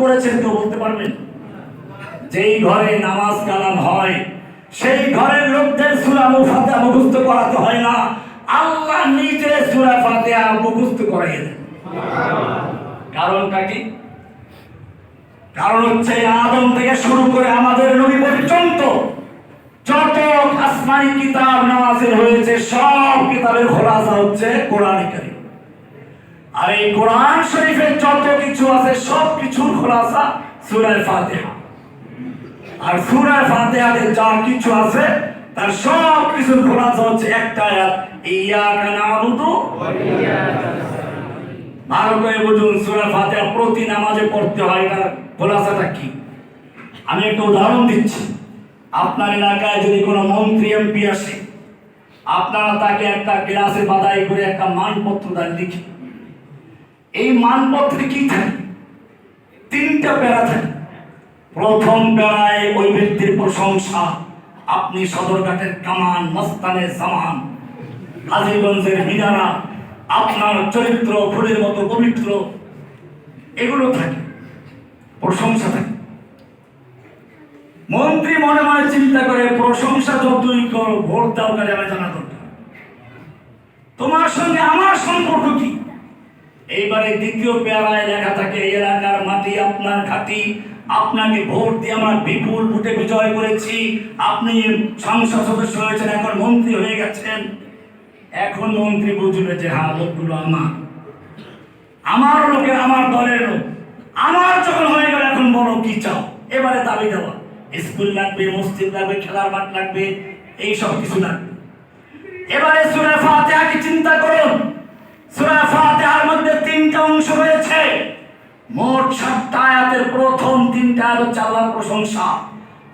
করেছেন কেউ বলতে পারবেন? যেই ঘরে নামাজ কালাম হয় সেই ঘরের লোকদের সূরা ফাতিহা মুখস্থ করাতে হয় না, আল্লাহ নিজে সূরা ফাতিহা মুখস্থ করাইয়ে দেন। কারণটা কি? কারণ হচ্ছে আদম থেকে শুরু করে আমাদের নবী পর্যন্ত যত আসমানি কিতাব নাযিল হয়েছে সব কিতাবের খোলাসা হচ্ছে কোরআন কারীম। আর এই কোরআন শরীফে যত কিছু আছে সব কিছুর খোলাসা সূরা ফাতিহা। আর সূরা ফাতিহাতে যা কিছু আছে তার সব কিছুর খোলাসা হচ্ছে একটা আয়াত, ইয়াকা না'বুদু ওয়া ইয়াকা নাস্তাঈন। ভালো করে বুঝুন, সূরা ফাতিহা প্রতি নামাজে পড়তে হয়, এটার খোলাসাটা কি? আমি একটা উদাহরণ দিচ্ছি। আপনার এলাকায় যদি কোনো মন্ত্রী এমপি আসে, আপনারা তাকে একটা গ্লাসে বাদাই করে একটা মানপত্র দেন, লিখে। এই মানপত্রে কি থাকে? 3টা প্যারা থাকে। প্রথম প্যারায় ওই ব্যক্তির প্রশংসা, আপনি সদরঘাটের কামান, মস্তানের জামান, কাজীগঞ্জের মিনারা, আপনার চরিত্র ফুলের মতো পবিত্র, এগুলো থাকে, প্রশংসা থাকে। মন্ত্রী মনে মনে চিন্তা করে, প্রশংসা যতই করো, ভোট দাও কারে আমার জানা দরকার, তোমার সঙ্গে আমার সম্পর্ক কি? এইবারে দ্বিতীয় পেয়ারায় লেখা থাকে, এলাকার মাটি আপনার ঘাটি, আপনাকে ভোট দিয়ে আমরা বিপুল ভোটে বিজয় করেছি, আপনি সংসদ সদস্য হয়েছেন, এখন মন্ত্রী হয়ে গেছেন। এখন মন্ত্রী বুঝবে যে হ্যাঁ, লোকগুলো আমার লোকের, আমার দলের লোক, আমার যখন হয়ে গেল এখন বলো কি চাও। এবারে দাবি দেওয়া, স্কুল লাগবে, মসজিদ লাগবে, খেলার মাঠ লাগবে, এই সব কিছু লাগবে। এবারে সূরা ফাতিহা কি চিন্তা করুন। সূরা ফাতিহার মধ্যে 3টা অংশ রয়েছে। মোট 7টা আয়াতের প্রথম 3টা আয়াত হচ্ছে আল্লাহর প্রশংসা,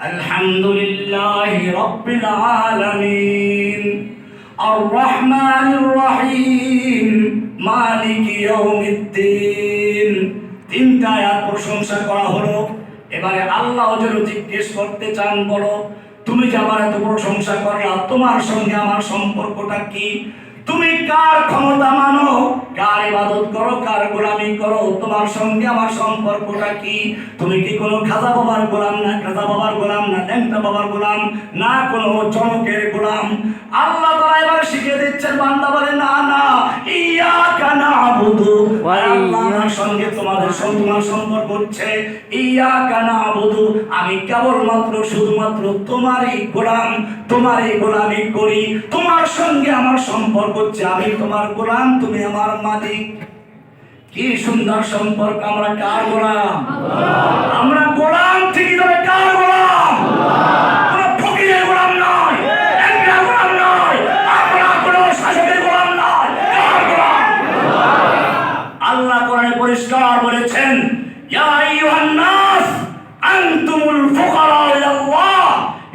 আলহামদুলিল্লাহি রাব্বিল আলামিন, আর রহমানির রহিম, মালিকি ইয়াউমিদ্দিন। 3টা আয়াত প্রশংসা করা হলো। এবারে আল্লাহ যেন জিজ্ঞেস করতে চান, বলো তুমি যে আমার এত প্রশংসা করলা, তোমার সঙ্গে আমার সম্পর্কটা কি? তুমি কার ক্ষমতা মানো, কার ইবাদত করো, কার গোলামি করো, তোমার সঙ্গে আমার সম্পর্কটা কি? তুমি কি কোনো খাজা বাবার গোলাম, না খাজা বাবার গোলাম, না ল্যাংটা বাবার গোলাম, না কোনো জনকের গোলাম? আল্লাহ তাআলা এবার শিখিয়ে দিচ্ছেন, বান্দা বলে না না, ইয়াকা না'বুদু, আল্লাহর সঙ্গে তোমার সম্পর্ক হচ্ছে ইয়াকা না'বুদু, আমি কেবলমাত্র শুধুমাত্র তোমারই গোলাম, তোমারই গোলামি করি, তোমার সঙ্গে আমার সম্পর্ক হচ্ছে আমি তোমার গোলাম, তুমি আমার মালিক। কি সুন্দর সম্পর্ক! আমরা কার গোলাম? আমরা গোলাম ঠিকই, তবে কার গোলাম? কোন ফকিরের গোলাম নয়, একটা গোলাম নয়, আমরা কোন শাসকের গোলাম নয়, কার গোলাম? আল্লাহ কোরআনে পরিষ্কার বলেছেন, ইয়া আইয়ুহান নাস আনতুমুল ফুকারা ইলাল্লাহ,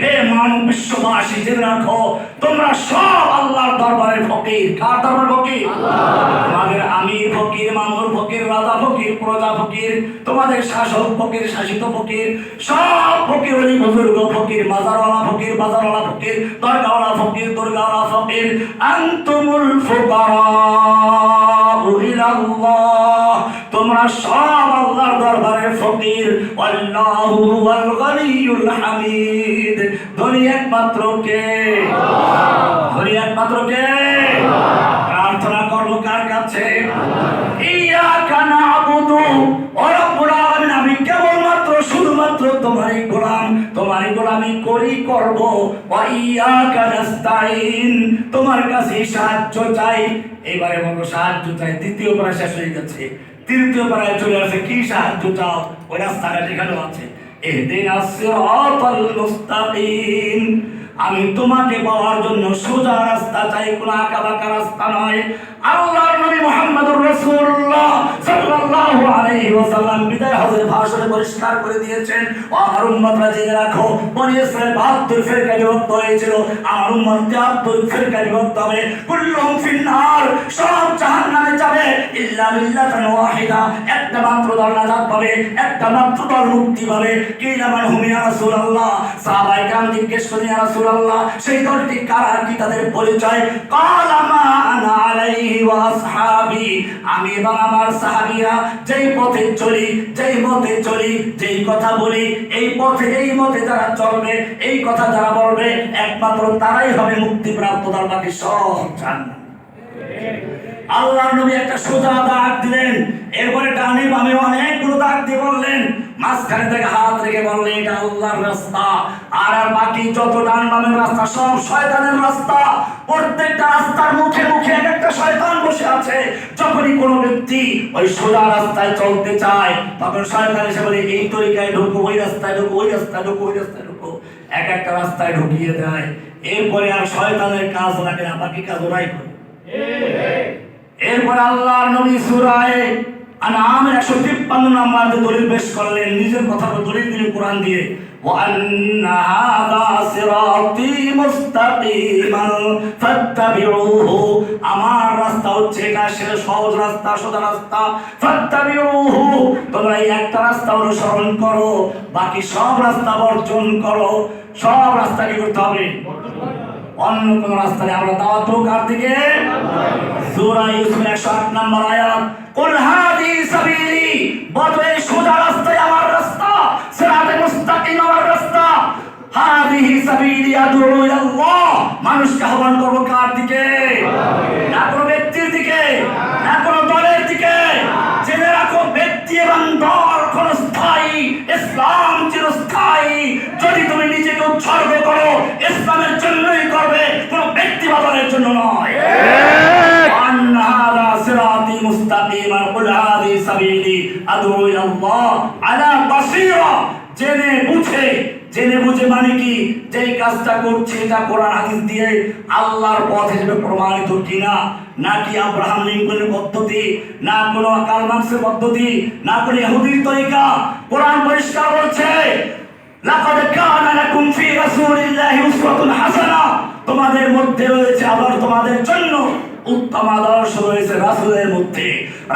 হে মানব বিশ্ববাসী জেনে রাখো, তোমরা সব আল্লাহর দরবারে ফকির। কার দরবারে ফকির? তোমাদের আমির ফকির, মামুর ফকির, রাজা ফকির, প্রজা ফকির, তোমাদের শাসক ফকির, শাসিত ফকির, সব ফকির, ওই বুজুর্গ ফকির, মাজারওয়ালা ফকির, বাজারওয়ালা ফকির, দরগাওয়ালা ফকির, দরগাওয়ালা ফকির। আনতুমুল ফুকারা ইলাল্লাহ, তোমরা সব আল্লাহর দরবারে ফকির। আল্লাহু হুয়াল গনিয়ুল হামিদ, ধনী একমাত্র কে? ধনী একমাত্র কে? প্রার্থনা করবো কার কাছে? ইয়াকা না'বুদু ওয়া রাব্বুল আলামিন, আমি কেবলমাত্র শুধুমাত্র তোমারই গোলাম, তোমারই গোলামি করি, করব। ওয়া ইয়াকা নাস্তাঈন, তোমার কাছে সাহায্য চাই। এবারে বলবো সাহায্য চাই, দ্বিতীয় পারা শেষ হয়ে গেছে, তৃতীয় পারায় চলে আসে, কি সাহায্য চাও? ওই রাস্তাটা যেখানে আছে, ইহদিনাস সিরাতাল মুস্তাকিম, আমি তোমাকে পাওয়ার জন্য সোজা রাস্তা চাই, কোন আঁকা বাঁকা রাস্তা নয়। আল্লাহর নবী মুহাম্মদুর রাসূলুল্লাহ সাল্লাল্লাহু আলাইহি ওয়াসাল্লাম বিদায় হজের ভাষণে পরিষ্কার করে দিয়েছেন, ও আমার উম্মতরা জেনে রাখো, বনি ইসরাঈল 72 ফিরকায় বিভক্ত হয়েছিল, আমার উম্মত 73 ফিরকায় বিভক্ত হবে। কুল্লুহুম ফিন্নার, সব জাহান্নামে যাবে, ইল্লা মিল্লাতান ওয়াহিদা, একটা মাত্র দল নাজাত পাবে, একটা মাত্র দল মুক্তি পাবে। কিলা মান হুম ইয়া রাসূলুল্লাহ, সাহাবায়ে কেরাম জিজ্ঞেস করেন, ইয়া রাসূলুল্লাহ, সেই দলটি কারা, কি তাদের পরিচয়? ক্বালা মা আনা আলাইহি ওয়া আসহাবি, আমি এবং আমার সাহাবীরা যেই পথে চলি, যেই কথা বলি, এই মতে যারা চলবে, এই কথা যারা বলবে, একমাত্র তারাই হবে মুক্তিপ্রাপ্ত, তার বাকি সব জান্নাত। আল্লাহ নবী একটা সোজা দাগ দিলেন, এরপরে ডানে বামে অনেকগুলো দাগ দিয়ে বললেন, মাঝখানে থেকে হাত রেখে বললেন এটা আল্লাহর রাস্তা, আর বাকি যত ডান বামের রাস্তা সব শয়তানের রাস্তা। প্রত্যেকটা রাস্তার মুখে মুখে এক একটা শয়তান বসে আছে। যখনই কোনো ব্যক্তি ওই সোজা রাস্তায় চলতে চায়, তখন শয়তান এসে বলে এই তরিকায় ঢুকো, ওই রাস্তায় ঢুকো, ওই রাস্তায় ঢুকো, ওই রাস্তায় ঢুকো, এক একটা রাস্তায় ঢুকিয়ে দেয়। এরপরে আর শয়তানের কাজ লাগে না, বাকি কাজ ওরাই করে। এরপর আল্লাহর নবী সূরা আনআমের 153 নম্বর দলিল পেশ করলেন, নিজের কথা দলিল দিলেন কোরআন দিয়ে, ওয়া আন্না হাযা সিরাতী মুস্তাকিমান ফাত্তাবিউহু, আমার রাস্তা হচ্ছে এটা, সেটা সহজ রাস্তা, সোজা রাস্তা, ফাত্তাবিউহু, তোমরা এই একটা রাস্তা অনুসরণ করো, বাকি সব রাস্তা বর্জন করো। সব রাস্তা কি করতে হবে? অন্য কোন রাস্তা নেই। আমরা দাওয়াত দেব কার দিকে? সূরা ইউসুফের 108 নম্বর আয়াত, কুল হাদিহি সাবিলি, বলো এই সোজা রাস্তাই আমার রাস্তা, সিরাতে মুস্তাকিম আমার রাস্তা। হাদিহি সাবিলি আদউ ইলাল্লাহ, মানুষকে আহ্বান করব কার দিকে? না কোনো ব্যক্তির দিকে, না কোনো দলের দিকে। জেনে রাখো, ব্যক্তি এবং দল ক্ষণস্থায়ী, ইসলাম চিরস্থায়ী। যদি তুমি নিজেকে উৎসর্গ করো, ইসলামের জন্যই করবে, কোনো ব্যক্তি বাদলের জন্য নয়। আন্না হাযা সিরাতী মুস্তাকিমান কুল হাদিহি সাবিলি আদউ ইলাল্লাহ আলা বাসীরা, জেনে বুঝে মানে কি, যেই কাজটা করছে এটা কোরআন হাদিস দিয়ে আল্লাহর পথ হিসেবে প্রমাণিত কিনা, নাকি আব্রাহাম লিঙ্কনের পদ্ধতি, না কোনো কার্ল মার্কসের পদ্ধতি, না কোনো ইহুদির তরিকা। কোরআন পরিষ্কার বলছে, লাকাদ কানা লাকুম ফি রাসূলিল্লাহি উসওয়াতুন হাসানাহ, তোমাদের মধ্যে রয়েছে, আবার তোমাদের জন্য উত্তম আদর্শ রয়েছে রাসূলের মধ্যে।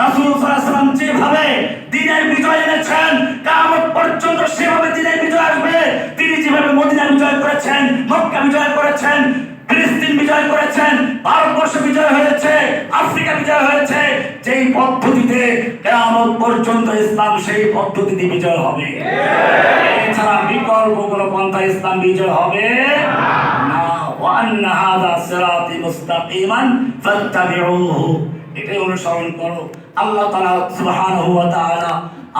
রাসূল সাল্লাল্লাহু আলাইহি ওয়াসাল্লাম যেভাবে দ্বীনের বিজয় এনেছেন, কিয়ামত পর্যন্ত সেভাবে দ্বীনের বিজয় আসবে। তিনি যেভাবে মদিনা বিজয় করেছেন, মক্কা বিজয় করেছেন, ফিলিস্তিন বিজয় করেছেন, ভারতবর্ষ বিজয় হয়েছে, আফ্রিকা বিজয় হয়েছে, যেই পদ্ধতিতে কিয়ামত পর্যন্ত ইসলাম সেই পদ্ধতিতে বিজয় হবে। এছাড়া বিকল্প কোনো পন্থা ইসলাম বিজয় হবে না। ওয়া আন্না হাযা সিরাতী মুস্তাকিমান ফাত্তাবিউহু, এটাই অনুসরণ করো। আল্লাহ তাআলা সুবহানাহু ওয়া তাআলা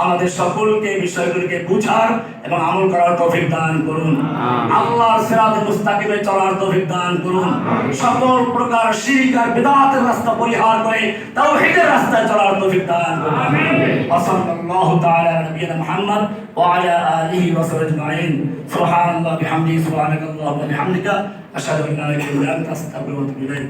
আমাদের সকলকে বিষয়গুলিকে বুঝার এবং আমল করার তৌফিক দান করুন। আল্লাহর সিরাতে মুস্তাকিমে চলার তৌফিক দান করুন। সকল প্রকার শিরক আর বিদআতের রাস্তা পরিহার করে তাওহীদের রাস্তায় চলার তৌফিক দান করুন। আমিন। ওয়া সাল্লাল্লাহু তাআলা আলা নবিয়িনা মুহাম্মদ ওয়া আলা আলিহি ওয়া সাহবিহি আজমাইন। সুবহানাল্লাহি ওয়া বিহামদিহি, সুবহানাকাল্লাহুম্মা ওয়া বিহামদিকা, আশহাদু আল্লা ইলাহা ইল্লা আনতা, আস্তাগফিরুকা ওয়া আতুবু ইলাইক।